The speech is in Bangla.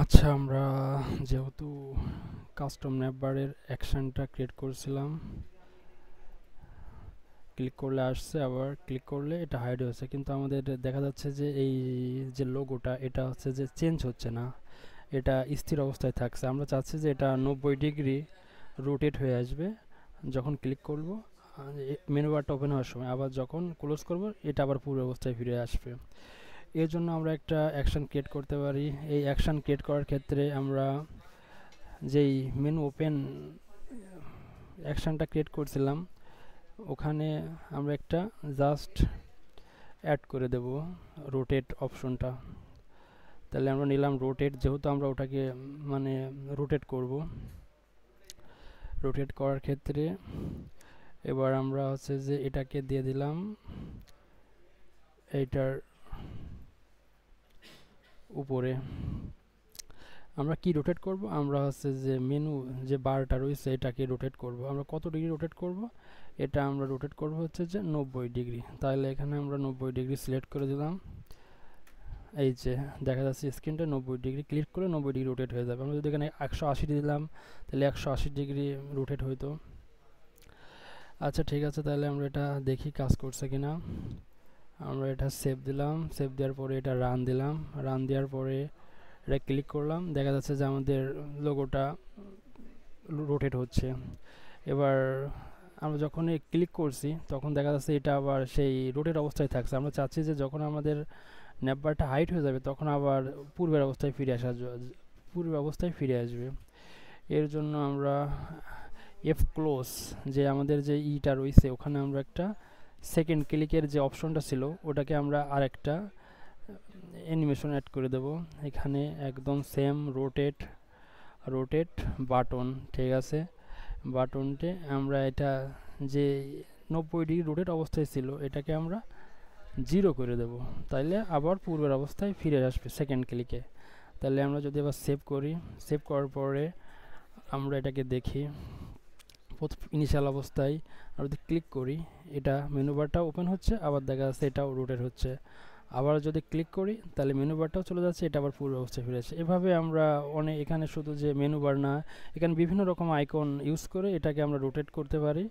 আচ্ছা, আমরা যেহেতু কাস্টম ন্যাপবারের অ্যাকশনটা ক্রিয়েট করছিলাম, ক্লিক করলে আসছে, আবার ক্লিক করলে এটা হাইড হয়েছে, কিন্তু আমাদের দেখা যাচ্ছে যে এই যে লোগোটা এটা হচ্ছে যে চেঞ্জ হচ্ছে না, এটা স্থির অবস্থায় থাকছে। আমরা চাচ্ছি যে এটা 90 ডিগ্রি রোটেট হয়ে আসবে যখন ক্লিক করব, মেনু বারটা ওপেন হওয়ার সময়। আবার যখন ক্লোজ করব এটা আবার পূর্ব অবস্থায় ফিরে আসবে। এর জন্য আমরা একটা অ্যাকশন ক্রিয়েট করতে পারি। এই অ্যাকশন ক্রিয়েট করার ক্ষেত্রে আমরা যেই মেনু ওপেন অ্যাকশনটা ক্রিয়েট করছিলাম ওখানে আমরা একটা জাস্ট অ্যাড করে দেব রোটেট অপশনটা। তাহলে আমরা নিলাম রোটেট, যেহেতু আমরা ওটাকে মানে রোটেট করব। রোটেট করার ক্ষেত্রে এবার আমরা হচ্ছে যে এটাকে দিয়ে দিলাম এইটার উপরে। আমরা কি রোটেট করব? আমরা হচ্ছে যে মেনু যে বারটা রয়েছে এটাকে রোটেট করব। আমরা কত ডিগ্রি রোটেট করব? এটা আমরা রোটেট করব হচ্ছে যে 90 ডিগ্রি। তাহলে এখানে আমরা 90 ডিগ্রি সিলেক্ট করে দিলাম। এই যে দেখা যাচ্ছে স্ক্রিনটা 90 ডিগ্রি, ক্লিক করে 90 ডিগ্রি রোটেট হয়ে যাবে। আমরা যদি এখানে 180 দিলাম তাহলে 180 ডিগ্রি রোটেট হইতো। আচ্ছা ঠিক আছে, তাহলে আমরা এটা দেখি কাজ করছে কিনা। আমরা এটা সেভ দিলাম, সেভ দেওয়ার পরে এটা রান দিলাম, রান দেওয়ার পরে এটা ক্লিক করলাম, দেখা যাচ্ছে যে আমাদের লোগোটা রোটেট হচ্ছে। এবার আমরা যখন ক্লিক করছি তখন দেখা যাচ্ছে এটা আবার সেই রোটেট অবস্থায় থাকছে। আমরা চাচ্ছি যে যখন আমাদের ন্যাপবারটা হাইট হয়ে যাবে তখন আবার পূর্বের অবস্থায় পূর্বের অবস্থায় ফিরে আসবে। এর জন্য আমরা এফ ক্লোজ যে আমাদের যে ইটা রয়েছে ওখানে আমরা একটা সেকেন্ড ক্লিকের যে অপশনটা ছিল ওটাকে আমরা আর একটা অ্যানিমেশন অ্যাড করে দেব। এখানে একদম সেম রোটেট রোটেট বাটন, ঠিক আছে। বাটনটে আমরা এটা যে 90 ডিগ্রি রোটেট অবস্থায় ছিল এটাকে আমরা 0 করে দেব, তাইলে আবার পূর্বের অবস্থায় ফিরে আসবে সেকেন্ড ক্লিকে। তাহলে আমরা যদি আবার সেভ করি, সেভ করার পরে আমরা এটাকে দেখি ইনিশিয়াল অবস্থায় আমরা যদি ক্লিক করি এটা মেনু বারটা ওপেন হচ্ছে, আবার দেখা যাচ্ছে এটাও রোটেট হচ্ছে। আবার যদি ক্লিক করি তাহলে মেনু বারটাও চলে যাচ্ছে, এটা আবার পূর্ব অবস্থায় ফিরে আসছে। এভাবে আমরা অনেক, এখানে শুধু যে মেনু বার না, এখানে বিভিন্ন রকম আইকন ইউজ করে এটাকে আমরা রোটেট করতে পারি।